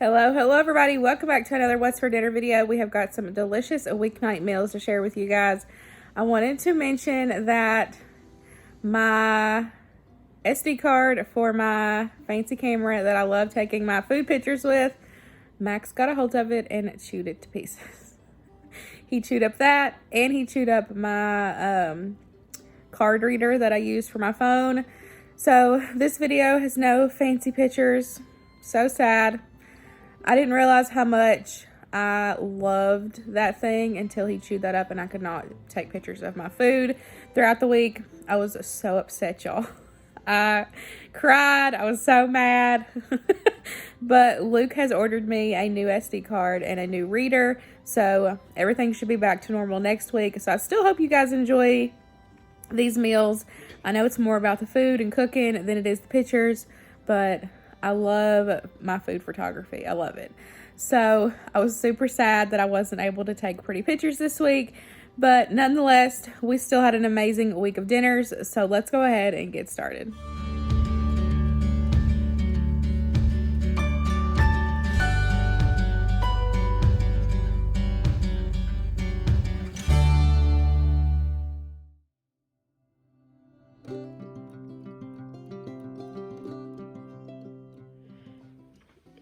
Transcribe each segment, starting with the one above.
Hello everybody. Welcome back to another What's for Dinner video. We have got some delicious weeknight meals to share with you guys. I wanted to mention that my SD card for my fancy camera that I love taking my food pictures with, Max got a hold of it and chewed it to pieces. He chewed up that, and he chewed up my card reader that I use for my phone. So this video has no fancy pictures. So sad. I didn't realize how much I loved that thing until he chewed that up and I could not take pictures of my food throughout the week. I was so upset, y'all. I cried. I was so mad. But Luke has ordered me a new SD card and a new reader, so everything should be back to normal next week. So I still hope you guys enjoy these meals. I know it's more about the food and cooking than it is the pictures, but I love my food photography. I love it. So I was super sad that I wasn't able to take pretty pictures this week, but nonetheless, we still had an amazing week of dinners. So let's go ahead and get started.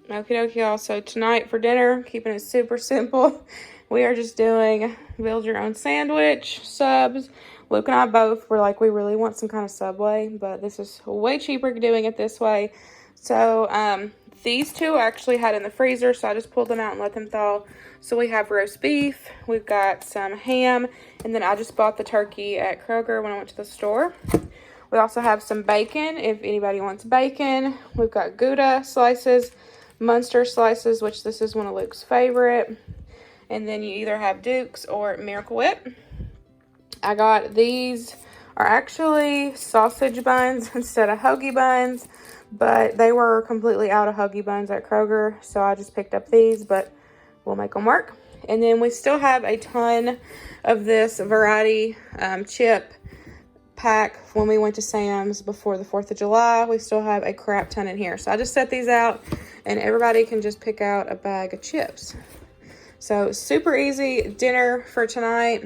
Okie dokie, y'all. So tonight for dinner, keeping it super simple, we are just doing build your own sandwich, subs. Luke and I both were like, we really want some kind of Subway, but this is way cheaper doing it this way. So these two I actually had in the freezer, so I just pulled them out and let them thaw. So we have roast beef, we've got some ham, and then I just bought the turkey at Kroger when I went to the store. We also have some bacon if anybody wants bacon. We've got Gouda slices, Munster slices, which this is one of Luke's favorite, and then you either have Duke's or Miracle Whip. I got these are actually sausage buns instead of hoagie buns, but they were completely out of hoagie buns at Kroger, so I just picked up these, but we'll make them work. And then we still have a ton of this variety chip pack when we went to Sam's before the 4th of July. We still have a crap ton in here, so I just set these out and everybody can just pick out a bag of chips. So super easy dinner for tonight.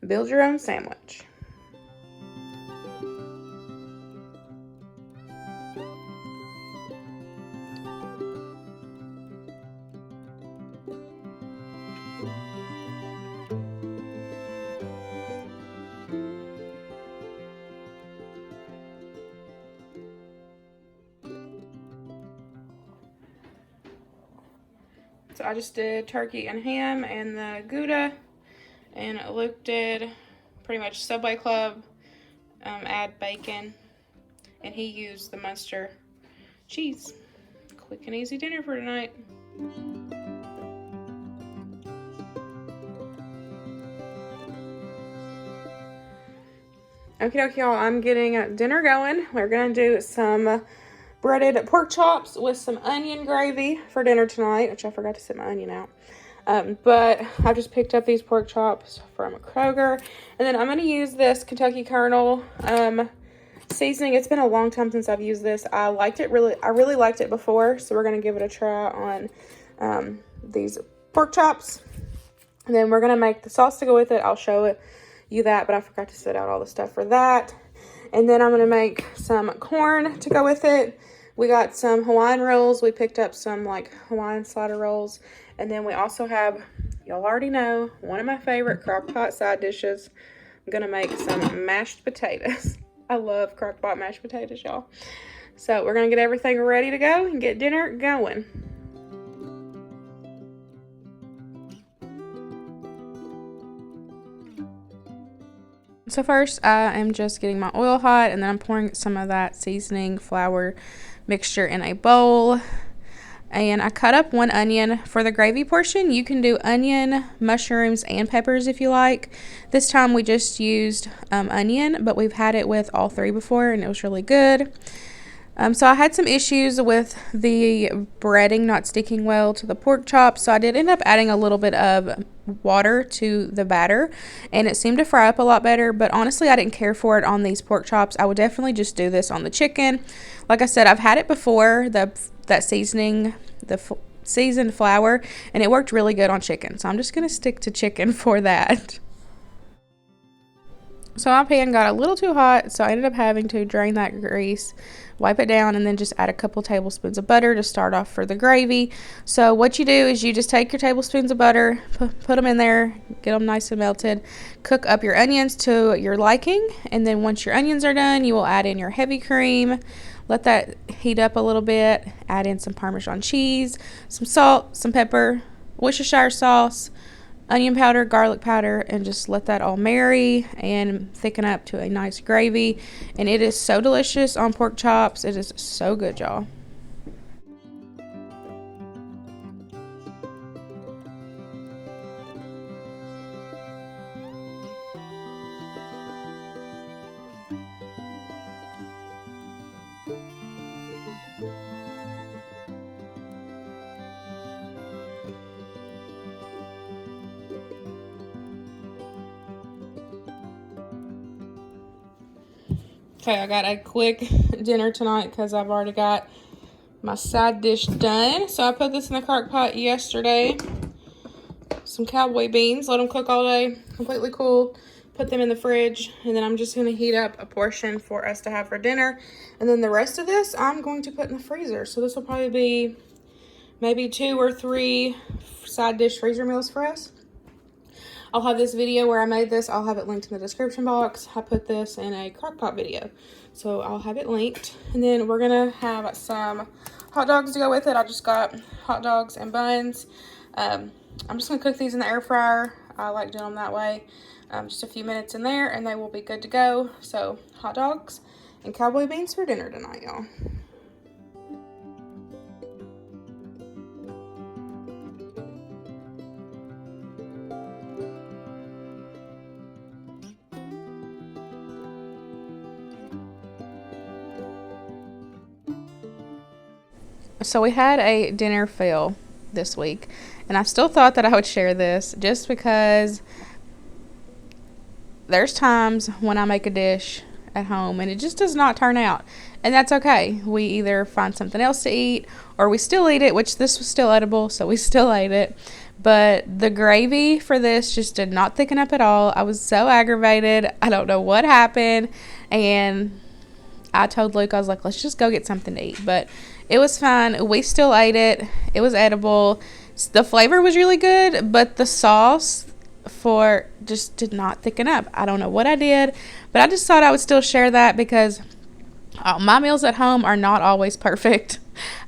Build your own sandwich. So I just did turkey and ham and the Gouda, and Luke did pretty much Subway Club, add bacon, and he used the Munster cheese. Quick and easy dinner for tonight. Okie dokie, y'all, I'm getting dinner going. We're gonna do some breaded pork chops with some onion gravy for dinner tonight, which I forgot to set my onion out. But I just picked up these pork chops from Kroger, and then I'm going to use this Kentucky Colonel seasoning. It's been a long time since I've used this. I really liked it before, so we're going to give it a try on these pork chops. And then we're going to make the sauce to go with it. I'll show you that, but I forgot to set out all the stuff for that. And then I'm going to make some corn to go with it. We got some Hawaiian rolls. We picked up some like Hawaiian slider rolls. And then we also have, y'all already know, one of my favorite crock pot side dishes. I'm going to make some mashed potatoes. I love crock pot mashed potatoes, y'all. So we're going to get everything ready to go and get dinner going. So first, I am just getting my oil hot, and then I'm pouring some of that seasoning flour mixture in a bowl. And I cut up one onion for the gravy portion. You can do onion, mushrooms, and peppers if you like. This time we just used onion, but we've had it with all three before, and it was really good. So I had some issues with the breading not sticking well to the pork chop, so I did end up adding a little bit of water to the batter, and it seemed to fry up a lot better, but honestly I didn't care for it on these pork chops. I would definitely just do this on the chicken. Like I said, I've had it before, that seasoning, the seasoned flour, and it worked really good on chicken. So I'm just going to stick to chicken for that. So my pan got a little too hot, so I ended up having to drain that grease, wipe it down, and then just add a couple tablespoons of butter to start off for the gravy. So what you do is you just take your tablespoons of butter, put them in there, get them nice and melted, cook up your onions to your liking, and then once your onions are done, you will add in your heavy cream, let that heat up a little bit, add in some Parmesan cheese, some salt, some pepper, Worcestershire sauce, onion powder, garlic powder, and just let that all marry and thicken up to a nice gravy. And it is so delicious on pork chops. It is so good, y'all. Okay, I got a quick dinner tonight because I've already got my side dish done. So I put this in the crock pot yesterday. Some cowboy beans, let them cook all day, completely cool. Put them in the fridge, and then I'm just going to heat up a portion for us to have for dinner. And then the rest of this, I'm going to put in the freezer. So this will probably be maybe 2 or 3 side dish freezer meals for us. I'll have this video where I made this. I'll have it linked in the description box. I put this in a crock pot video, so I'll have it linked. And then we're gonna have some hot dogs to go with it. I just got hot dogs and buns. I'm just gonna cook these in the air fryer. I like doing them that way. Just a few minutes in there and they will be good to go. So hot dogs and cowboy beans for dinner tonight, y'all. So we had a dinner fail this week, and I still thought that I would share this just because there's times when I make a dish at home and it just does not turn out, and that's okay. We either find something else to eat or we still eat it, which this was still edible, so we still ate it. But the gravy for this just did not thicken up at all. I was so aggravated. I don't know what happened, and I told Luke, I was like, let's just go get something to eat. But it was fine. We still ate it. It was edible. The flavor was really good, but the sauce for just did not thicken up. I don't know what I did, but I just thought I would still share that because my meals at home are not always perfect.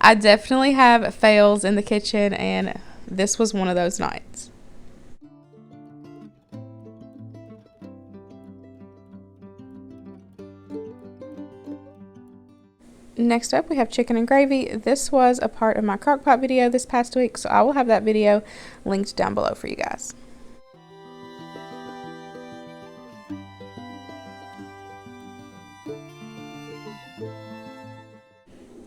I definitely have fails in the kitchen, and this was one of those nights. Next up, we have chicken and gravy. This was a part of my crockpot video this past week, so I will have that video linked down below for you guys.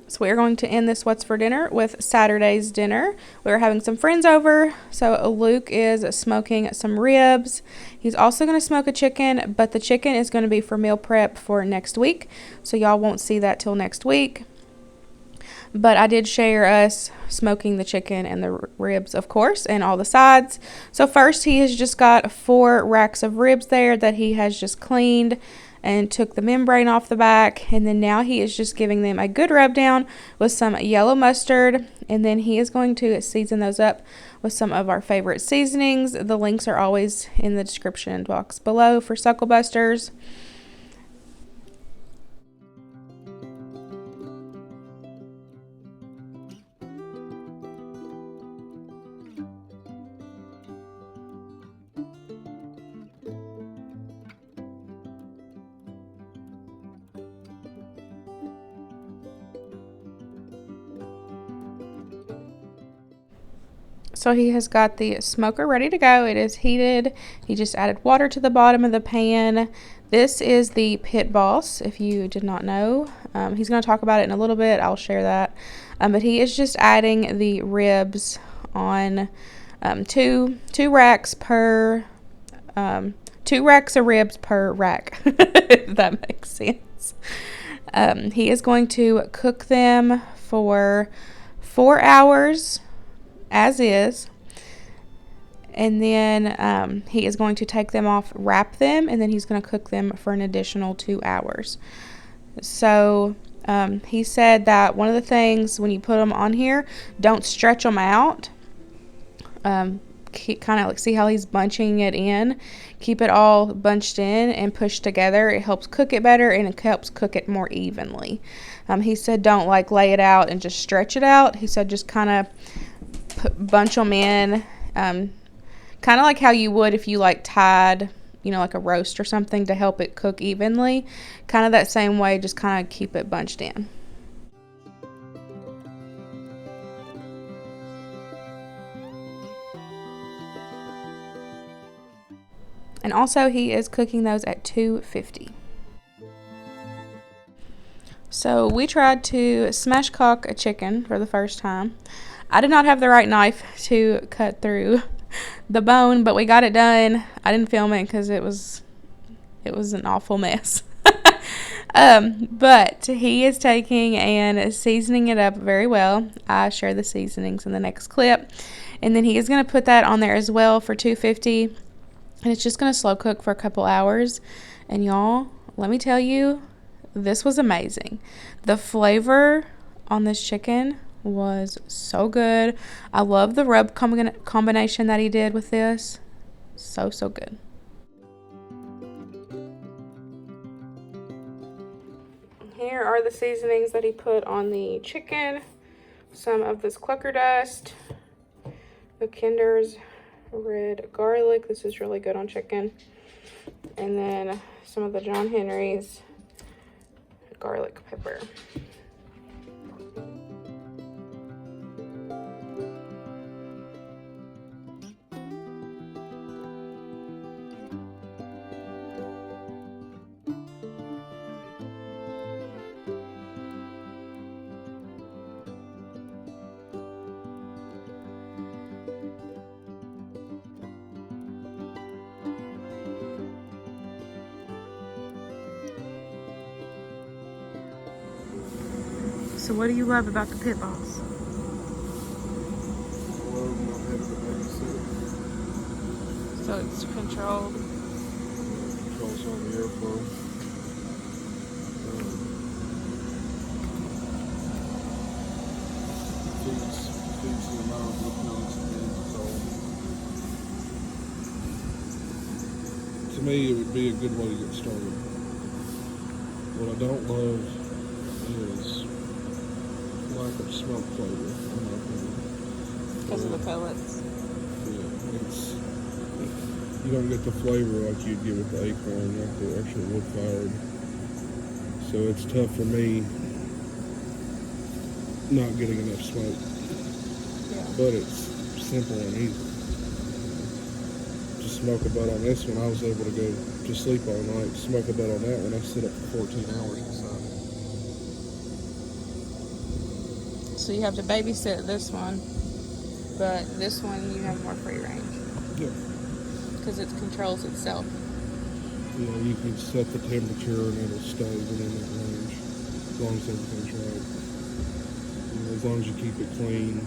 So we are going to end this What's for Dinner with Saturday's dinner. We're having some friends over, so Luke is smoking some ribs. He's also going to smoke a chicken, but the chicken is going to be for meal prep for next week, so y'all won't see that till next week. But I did share us smoking the chicken and the ribs, of course, and all the sides. So first, he has just got 4 racks of ribs there that he has just cleaned and took the membrane off the back, and then now he is just giving them a good rub down with some yellow mustard, and then he is going to season those up with some of our favorite seasonings. The links are always in the description box below for SuckleBusters. So he has got the smoker ready to go. It is heated. He just added water to the bottom of the pan. This is the Pit Boss, if you did not know. He's going to talk about it in a little bit. I'll share that. But he is just adding the ribs on two racks per 2 racks of ribs per rack, if that makes sense. He is going to cook them for 4 hours as is. And then he is going to take them off, wrap them, and then he's going to cook them for an additional 2 hours. So he said that one of the things when you put them on here, don't stretch them out. Kind of like, see how he's bunching it in? Keep it all bunched in and pushed together. It helps cook it better, and it helps cook it more evenly. He said don't like lay it out and just stretch it out. He said just kind of bunch them in, kind of like how you would if you like tied, you know, like a roast or something to help it cook evenly. Kind of that same way, just kind of keep it bunched in. And also he is cooking those at 250. So we tried to smash cock a chicken for the first time. I did not have the right knife to cut through the bone, but we got it done. I didn't film it because it was an awful mess. But he is taking and seasoning it up very well. I share the seasonings in the next clip. And then he is going to put that on there as well for 250. And it's just going to slow cook for a couple hours. And y'all, let me tell you, this was amazing. The flavor on this chicken was so good. I love the rub combination that he did with this. So good. Here are the seasonings that he put on the chicken. Some of this clucker dust, the Kinder's red garlic. This is really good on chicken. And then some of the John Henry's garlic pepper. So what do you love about the pit boss? So it's controlled. Controls on the airflow. Feeds the amount of liquids and so. To me, it would be a good way to get started. What I don't love is lack of smoke flavor, in my opinion. Because of the pellets. Yeah, you don't get the flavor like you'd get with the acorn, like the actual wood fired. So it's tough for me not getting enough smoke. Yeah. But it's simple and easy. Just smoke a butt on this one. I was able to go to sleep all night, smoke a butt on that one. I sit up for 14 hours inside. So you have to babysit this one, but this one you have more free range. Yeah. Because it controls itself. Yeah, you can set the temperature and it'll stay within that range as long as everything's right. You know, as long as you keep it clean.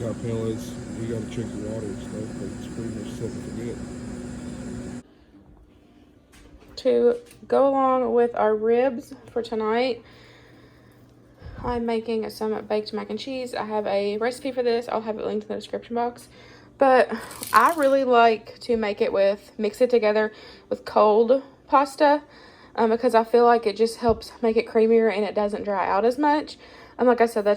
Got pellets, you got to check your water and stuff, but it's pretty much something to forget. To go along with our ribs for tonight, I'm making some baked mac and cheese. I have a recipe for this. I'll have it linked in the description box. But I really like to mix it together with cold pasta because I feel like it just helps make it creamier and it doesn't dry out as much. And like I said,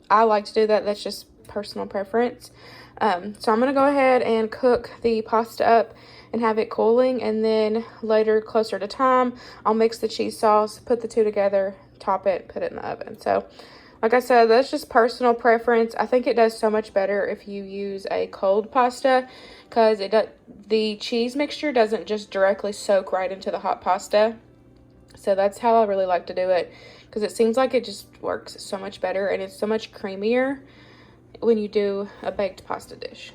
I like to do that. That's just personal preference. So I'm going to go ahead and cook the pasta up and have it cooling. And then later, closer to time, I'll mix the cheese sauce, put the two together, top it, put it in the oven. So like I said, that's just personal preference. I think it does so much better if you use a cold pasta because the cheese mixture doesn't just directly soak right into the hot pasta. So that's how I really like to do it because it seems like it just works so much better and it's so much creamier when you do a baked pasta dish.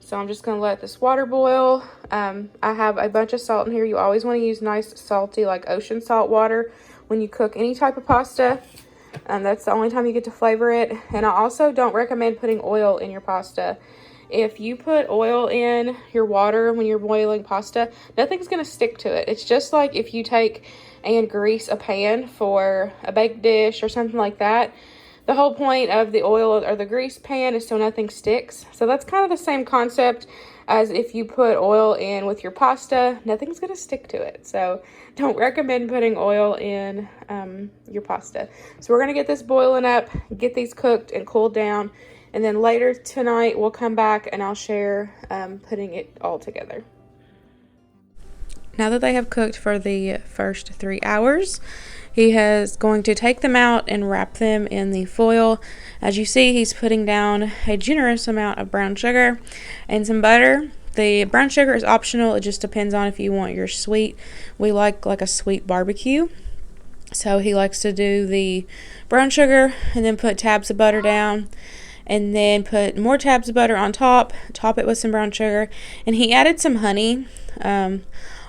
So I'm just going to let this water boil. I have a bunch of salt in here. You always want to use nice salty like ocean salt water when you cook any type of pasta. That's the only time you get to flavor it. And I also don't recommend putting oil in your pasta. If you put oil in your water when you're boiling pasta, nothing's going to stick to it. It's just like if you take and grease a pan for a baked dish or something like that. The whole point of the oil or the grease pan is so nothing sticks. So that's kind of the same concept as if you put oil in with your pasta, nothing's going to stick to it. So don't recommend putting oil in your pasta. So we're going to get this boiling up, get these cooked and cooled down. And then later tonight, we'll come back and I'll share putting it all together. Now that they have cooked for the first 3 hours, he is going to take them out and wrap them in the foil. As you see, he's putting down a generous amount of brown sugar and some butter. The brown sugar is optional. It just depends on if you want your sweet. We like a sweet barbecue. So he likes to do the brown sugar and then put tabs of butter down. And then put more tabs of butter on top it with some brown sugar. And he added some honey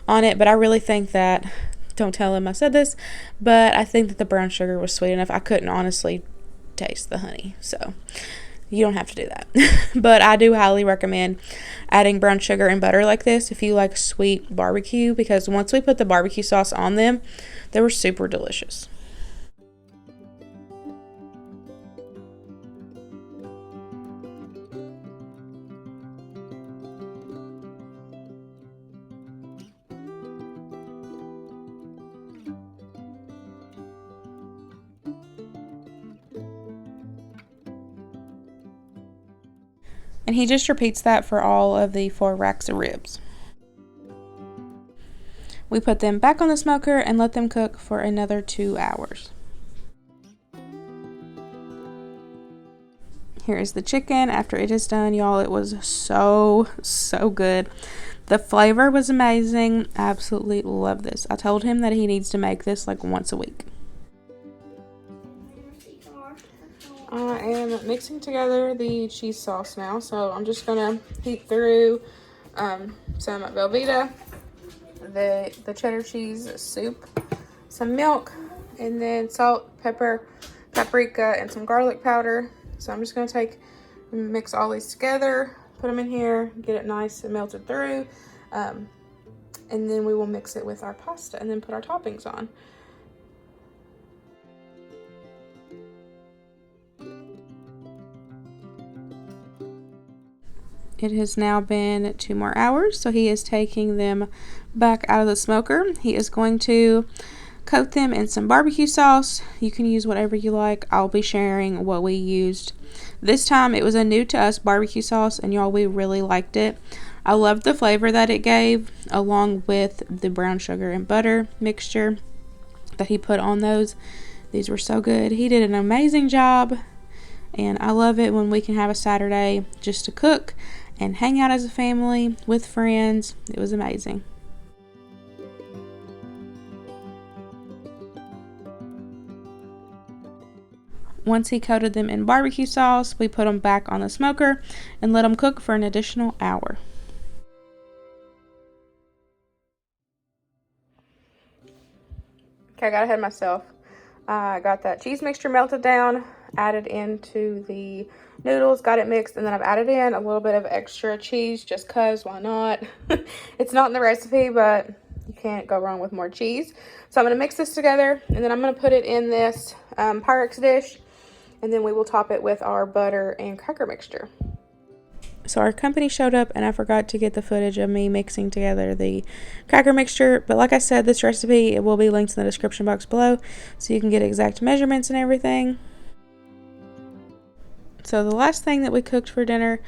on it, but I really think that, don't tell him I said this, but I think that the brown sugar was sweet enough. I couldn't honestly taste the honey, so you don't have to do that. But I do highly recommend adding brown sugar and butter like this if you like sweet barbecue, because once we put the barbecue sauce on them, they were super delicious. And he just repeats that for all of the 4 racks of ribs. We put them back on the smoker and let them cook for another 2 hours. Here is the chicken after it is done, y'all. It was so good. The flavor was amazing. I absolutely love this. I told him that he needs to make this like once a week. I am mixing together the cheese sauce now, so I'm just gonna heat through some Velveeta, the cheddar cheese soup, some milk, and then salt, pepper, paprika, and some garlic powder. So I'm just gonna mix all these together, put them in here, get it nice and melted through, and then we will mix it with our pasta and then put our toppings on. It has now been 2 more hours, so he is taking them back out of the smoker. He is going to coat them in some barbecue sauce. You can use whatever you like. I'll be sharing what we used. This time it was a new to us barbecue sauce, and y'all, we really liked it. I loved the flavor that it gave, along with the brown sugar and butter mixture that he put on those. These were so good. He did an amazing job, and I love it when we can have a Saturday just to cook and hang out as a family with friends. It was amazing. Once he coated them in barbecue sauce, we put them back on the smoker and let them cook for an additional hour. Okay, I got ahead of myself. I got that cheese mixture melted down, added into the noodles, got it mixed, and then I've added in a little bit of extra cheese just cause, why not? It's not in the recipe, but you can't go wrong with more cheese. So I'm going to mix this together, and then I'm going to put it in this Pyrex dish, and then we will top it with our butter and cracker mixture. So our company showed up, and I forgot to get the footage of me mixing together the cracker mixture. But like I said, this recipe, it will be linked in the description box below, so you can get exact measurements and everything. So the last thing that we cooked for dinner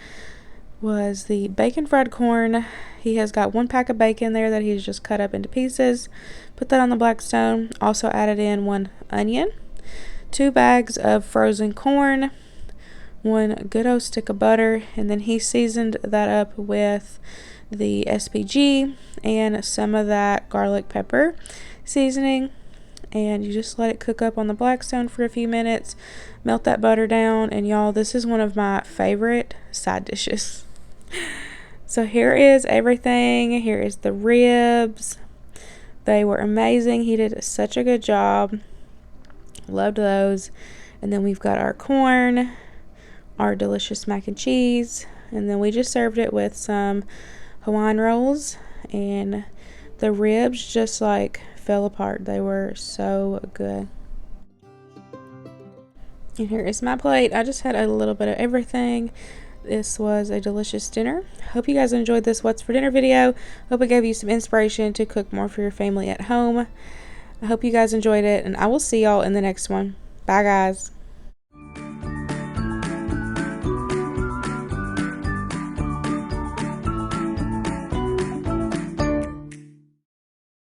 was the bacon fried corn. He has got 1 pack of bacon there that he's just cut up into pieces. Put that on the Blackstone. Also added in 1 onion, 2 bags of frozen corn, 1 good old stick of butter, and then he seasoned that up with the SPG and some of that garlic pepper seasoning. And you just let it cook up on the Blackstone for a few minutes, melt that butter down, and y'all, this is one of my favorite side dishes. So here is everything. Here is the ribs. They were amazing. He did such a good job. Loved those. And then we've got our corn, our delicious mac and cheese, and then we just served it with some Hawaiian rolls, and the ribs just like fell apart. They were so good. And here is my plate. I just had a little bit of everything. This was a delicious dinner. Hope you guys enjoyed this What's for Dinner video. Hope it gave you some inspiration to cook more for your family at home. I hope you guys enjoyed it, and I will see y'all in the next one. Bye, guys.